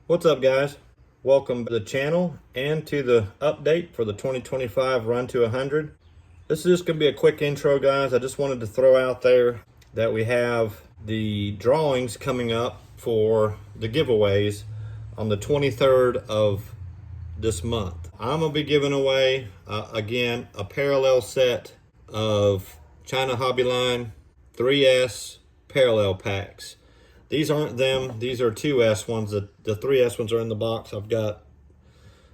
What's up, guys? Welcome to the channel and to the update for the 2025 Run to 100. This is just going to be a quick intro, guys. I just wanted to throw out there that we have the drawings coming up for the giveaways on the 23rd of this month. I'm going to be giving away, again, a parallel set of China Hobbyline 3S parallel packs. These aren't them. These are 2S ones. The 3S ones are in the box I've got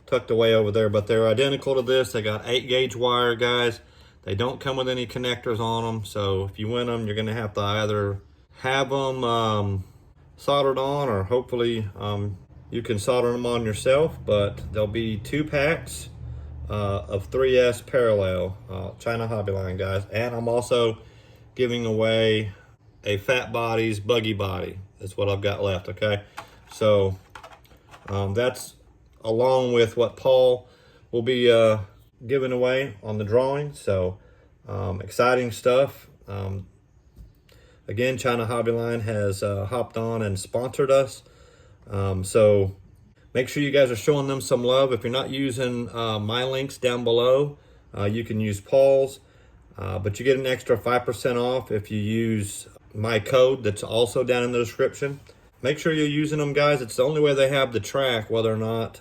tucked away over there, but they're identical to this. They got 8-gauge wire, guys. They don't come with any connectors on them, so if you win them, you're going to have to either have them soldered on, or hopefully you can solder them on yourself. But there'll be 2 packs of 3S parallel China Hobbyline, guys. And I'm also giving away a Fat Bodies buggy body. That's what I've got left. Okay, so that's along with what Paul will be giving away on the drawing. So exciting stuff. Again, China Hobbyline has hopped on and sponsored us, so make sure you guys are showing them some love. If you're not using my links down below, you can use Paul's, but you get an extra 5% off if you use my code that's also down in the description. Make sure you're using them, guys. It's the only way they have to track whether or not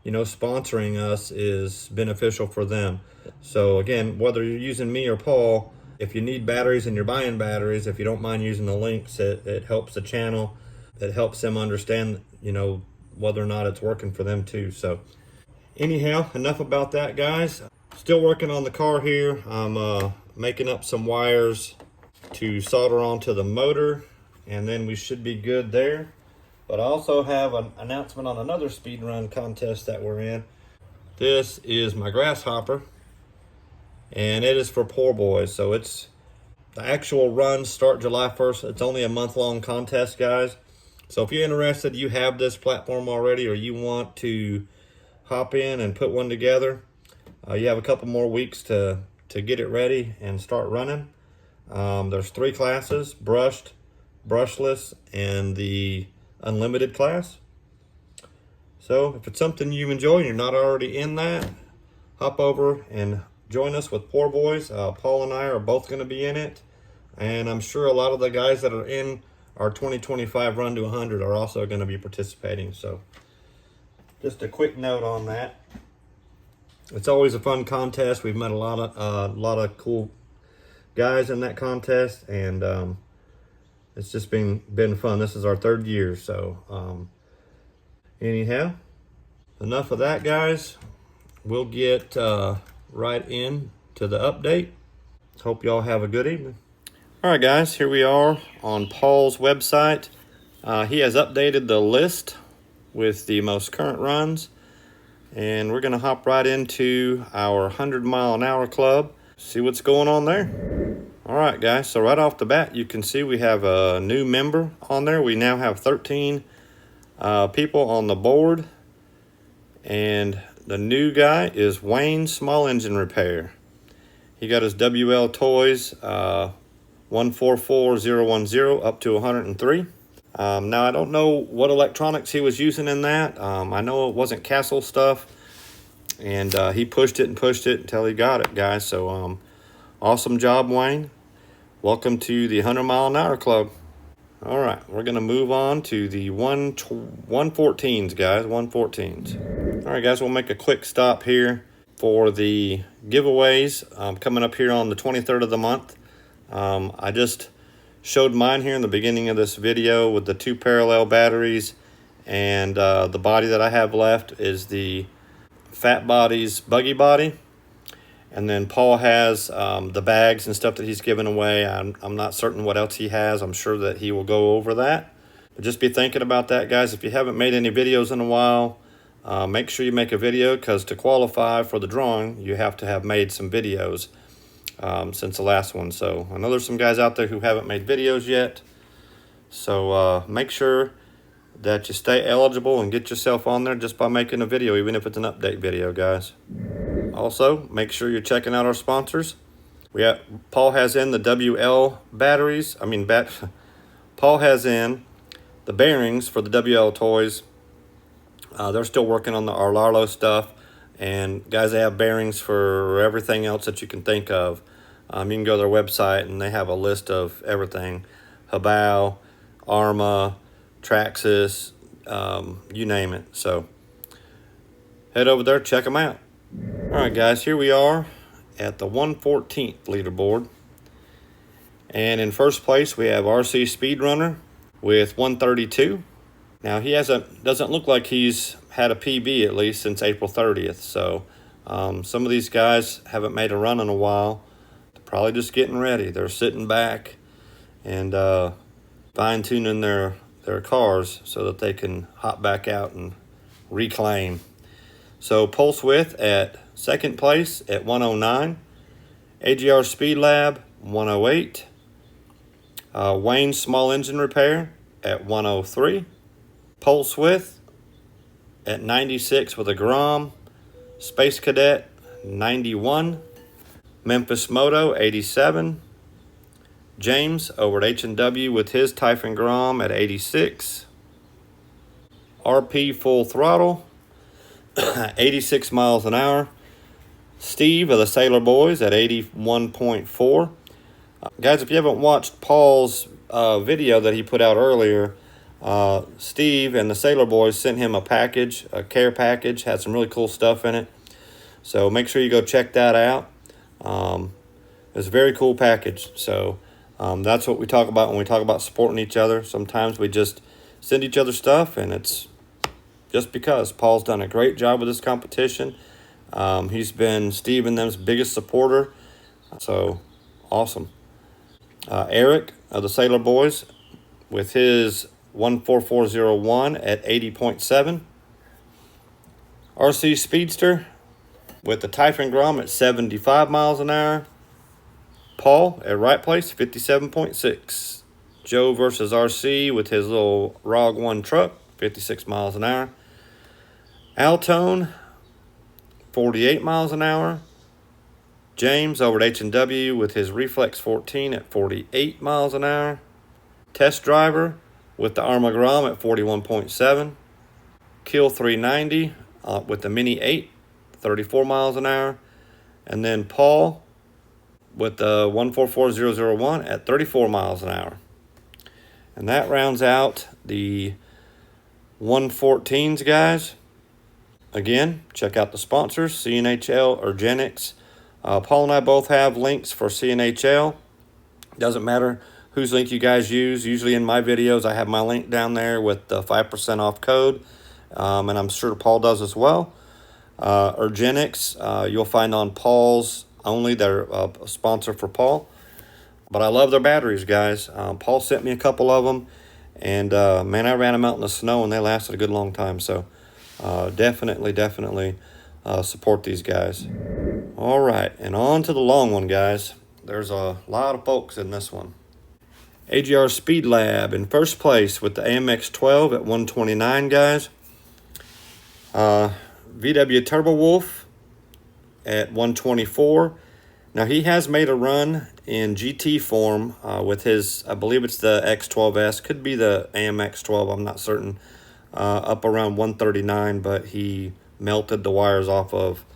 sponsoring us is beneficial for them. So again, whether you're using me or Paul, if you need batteries and you're buying batteries, if you don't mind using the links, it helps the channel. It helps them understand whether or not it's working for them too. So anyhow, enough about that, guys. Still working on the car here. I'm making up some wires to solder onto the motor, and then we should be good there. But I also have an announcement on another speed run contest that we're in. This is my grasshopper, and it is for poor boys. So it's the actual runs start July 1st. It's only a month-long contest, guys. So if you're interested, you have this platform already, or you want to hop in and put one together, you have a couple more weeks to get it ready and start running. There's 3 classes: brushed, brushless, and the unlimited class. So if it's something you enjoy and you're not already in that, hop over and join us with Poor Boys. Paul and I are both going to be in it, and I'm sure a lot of the guys that are in our 2025 Run to 100 are also going to be participating. So just a quick note on that. It's always a fun contest. We've met a lot of cool guys in that contest, and it's just been fun. This is our 3rd year. So anyhow, enough of that, guys. We'll get right in to the update. Hope y'all have a good evening. All right, guys, here we are on Paul's website. He has updated the list with the most current runs, and we're going to hop right into our 100-mile-an-hour club, see what's going on there. All right, guys, so right off the bat, you can see we have a new member on there. We now have 13 people on the board, and the new guy is Wayne Small Engine Repair. He got his WL Toys 144010 up to 103. Now, I don't know what electronics he was using in that. I know it wasn't Castle stuff, and he pushed it until he got it, guys. So awesome job, Wayne. Welcome to the 100-mile-an-hour club. All right, we're going to move on to the 114s, guys, 114s. All right, guys, we'll make a quick stop here for the giveaways coming up here on the 23rd of the month. I just showed mine here in the beginning of this video with the 2 parallel batteries, and the body that I have left is the Fat Bodies buggy body. And then Paul has the bags and stuff that he's given away. I'm not certain what else he has. I'm sure that he will go over that. But just be thinking about that, guys. If you haven't made any videos in a while, make sure you make a video, because to qualify for the drawing, you have to have made some videos since the last one. So I know there's some guys out there who haven't made videos yet. So make sure that you stay eligible and get yourself on there just by making a video, even if it's an update video, guys. Also, make sure you're checking out our sponsors. Paul has in the WL batteries. Paul has in the bearings for the WL Toys They're still working on the Arlarlo stuff. And guys, they have bearings for everything else that you can think of. You can go to their website and they have a list of everything. Habao, Arma, Traxxas, you name it. So head over there, check them out. All right, guys, here we are at the 114th leaderboard. And in first place, we have RC Speedrunner with 132. Now, he doesn't look like he's had a PB at least since April 30th. So some of these guys haven't made a run in a while. They're probably just getting ready. They're sitting back and fine-tuning their cars so that they can hop back out and reclaim. So Pulse Width at second place at 109. AGR Speed Lab 108. Wayne Small Engine Repair at 103. Pulse Width at 96 with a Grom. Space Cadet 91. Memphis Moto 87. James over at H&W with his Typhon Grom at 86. RP Full Throttle 86 miles an hour. Steve of the Sailor Boys at 81.4. Guys, if you haven't watched Paul's video that he put out earlier, Steve and the Sailor Boys sent him a package, a care package, had some really cool stuff in it. So make sure you go check that out. It's a very cool package. So that's what we talk about when we talk about supporting each other. Sometimes we just send each other stuff, and it's just because Paul's done a great job with this competition. He's been Steve and them's biggest supporter. So awesome. Eric of the Sailor Boys with his 14401 at 80.7. RC Speedster with the Typhon Grom at 75 miles an hour. Paul at right place, 57.6. Joe versus RC with his little ROG 1 truck, 56 miles an hour. Altone, 48 miles an hour. James over at H&W with his Reflex 14 at 48 miles an hour. Test Driver with the Arma Grom at 41.7. Kill 390 with the Mini 8, 34 miles an hour. And then Paul with the 144001 at 34 miles an hour. And that rounds out the 114s, guys. Again, check out the sponsors, CNHL or Genix. Paul and I both have links for CNHL. Doesn't matter whose link you guys use. Usually in my videos, I have my link down there with the 5% off code. And I'm sure Paul does as well. Urgenix, you'll find on Paul's only. They're a sponsor for Paul. But I love their batteries, guys. Paul sent me a couple of them. And, man, I ran them out in the snow, and they lasted a good long time. So definitely support these guys. All right, and on to the long one, guys. There's a lot of folks in this one. AGR Speed Lab in first place with the AMX 12 at 129, guys. VW Turbo Wolf at 124. Now, he has made a run in GT form with his, I believe it's the X12S. Could be the AMX 12, I'm not certain. Up around 139, but he melted the wires off of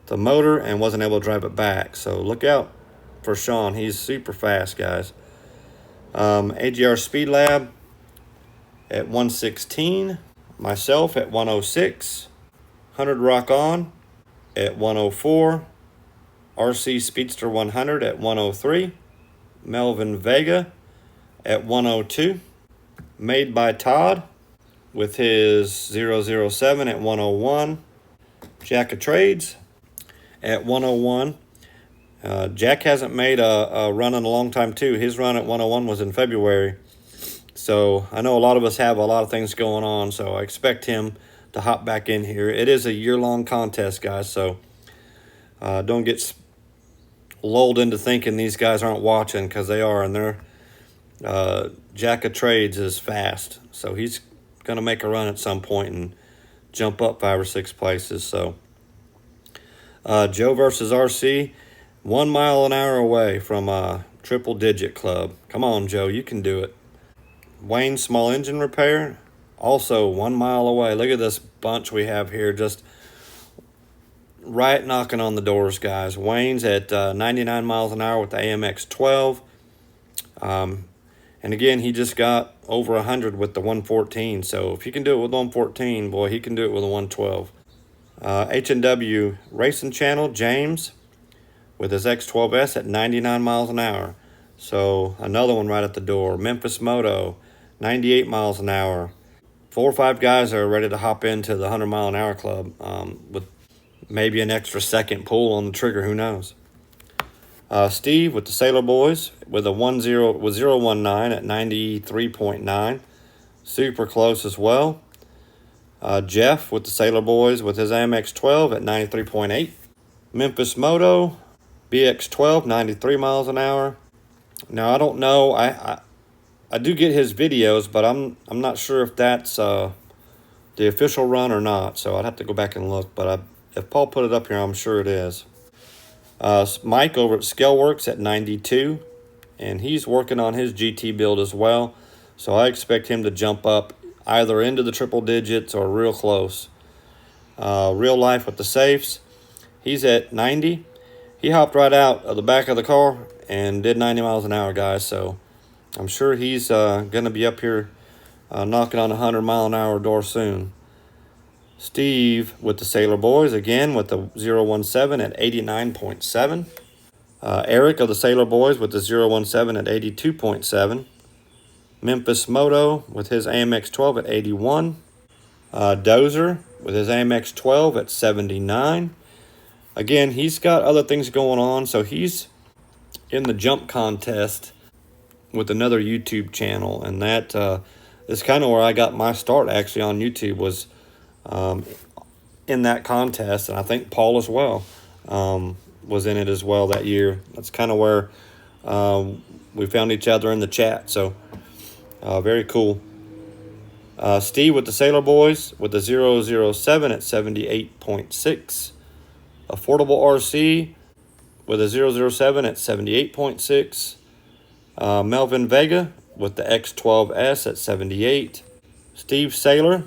the motor and wasn't able to drive it back. So look out for Sean. He's super fast, guys. AGR Speed Lab at 116. Myself at 106. 100 Rock On at 104. RC Speedster 100 at 103. Melvin Vega at 102. Made by Todd with his 007 at 101. Jack of Trades at 101. Jack hasn't made a run in a long time, too. His run at 101 was in February. So I know a lot of us have a lot of things going on, so I expect him to hop back in here. It is a year-long contest, guys, so don't get lulled into thinking these guys aren't watching, because they are, and they're Jack of Trades is fast. So he's going to make a run at some point and jump up 5 or 6 places. So Joe versus RC, 1 mile an hour away from a triple digit club. Come on, Joe, you can do it. Wayne Small Engine Repair, also 1 mile away. Look at this bunch we have here, just right knocking on the doors, guys. Wayne's at 99 miles an hour with the AMX 12. And again, he just got over 100 with the 114. So if he can do it with 114, boy, he can do it with a 112. H&W Racing Channel, James, with his X12S at 99 miles an hour. So another one right at the door. Memphis Moto, 98 miles an hour. 4 or 5 guys are ready to hop into the 100 mile an hour club with maybe an extra second pull on the trigger, who knows. Steve with the Sailor Boys with a 019 at 93.9. Super close as well. Jeff with the Sailor Boys with his AMX 12 at 93.8. Memphis Moto, BX 12, 93 miles an hour. Now I don't know. I do get his videos, but I'm not sure if that's the official run or not. So I'd have to go back and look. But if Paul put it up here, I'm sure it is. Mike over at Scaleworks at 92, and he's working on his GT build as well. So I expect him to jump up either into the triple digits or real close. Real Life with the safes, he's at 90. He hopped right out of the back of the car and did 90 miles an hour, guys. So I'm sure he's going to be up here knocking on a 100 mile an hour door soon. Steve with the Sailor Boys, again with the 017 at 89.7. Eric of the Sailor Boys with the 017 at 82.7. Memphis Moto with his AMX 12 at 81. Dozer with his AMX 12 at 79. Again, he's got other things going on, so he's in the jump contest with another YouTube channel, and that is kind of where I got my start actually on YouTube, was in that contest. And I think Paul as well was in it as well that year. That's kind of where we found each other in the chat. So very cool. Steve with the Sailor Boys with the 007 at 78.6. Affordable RC with a 007 at 78.6. Melvin Vega with the X12S at 78. Steve Sailor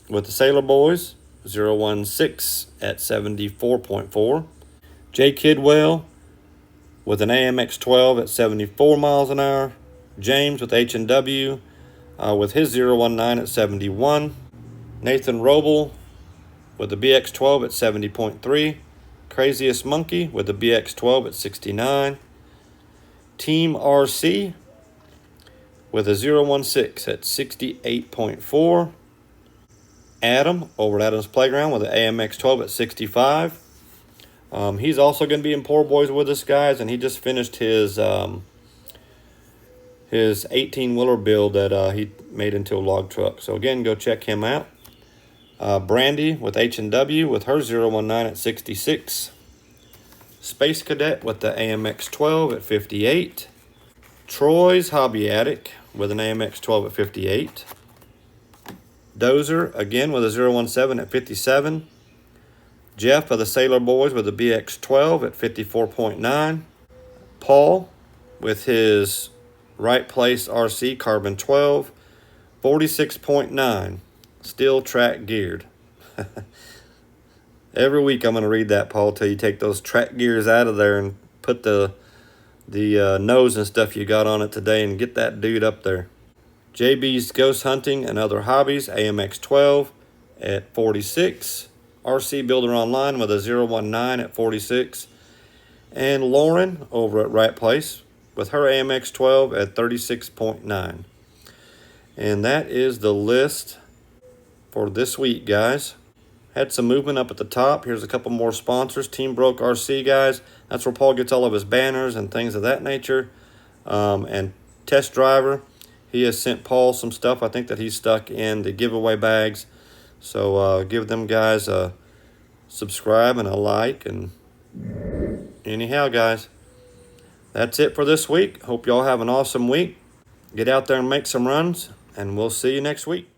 with the Sailor Boys, 016 at 74.4. Jay Kidwell with an AMX 12 at 74 miles an hour. James with H&W with his 019 at 71. Nathan Roble with the BX 12 at 70.3. Craziest Monkey with the BX 12 at 69. Team RC with a 016 at 68.4. Adam over at Adam's Playground with an AMX 12 at 65. He's also going to be in Poor Boys with us, guys, and he just finished his 18-wheeler build that he made into a log truck. So again, go check him out. Brandy with H&W with her 019 at 66. Space Cadet with the AMX 12 at 58. Troy's Hobby Attic with an AMX 12 at 58. Dozer, again with a 017 at 57. Jeff of the Sailor Boys with a BX 12 at 54.9. Paul with his Right Place RC Carbon 12, 46.9. Still track geared. Every week I'm going to read that, Paul, till you take those track gears out of there and put the nose and stuff you got on it today and get that dude up there. JB's Ghost Hunting and Other Hobbies, AMX 12 at 46. RC Builder Online with a 019 at 46. And Lauren over at Right Place with her AMX 12 at 36.9. And that is the list for this week, guys. Had some movement up at the top. Here's a couple more sponsors. Team Broke RC, guys. That's where Paul gets all of his banners and things of that nature. And Test Driver, he has sent Paul some stuff, I think, that he's stuck in the giveaway bags. So give them guys a subscribe and a like. And anyhow, guys, that's it for this week. Hope y'all have an awesome week. Get out there and make some runs, and we'll see you next week.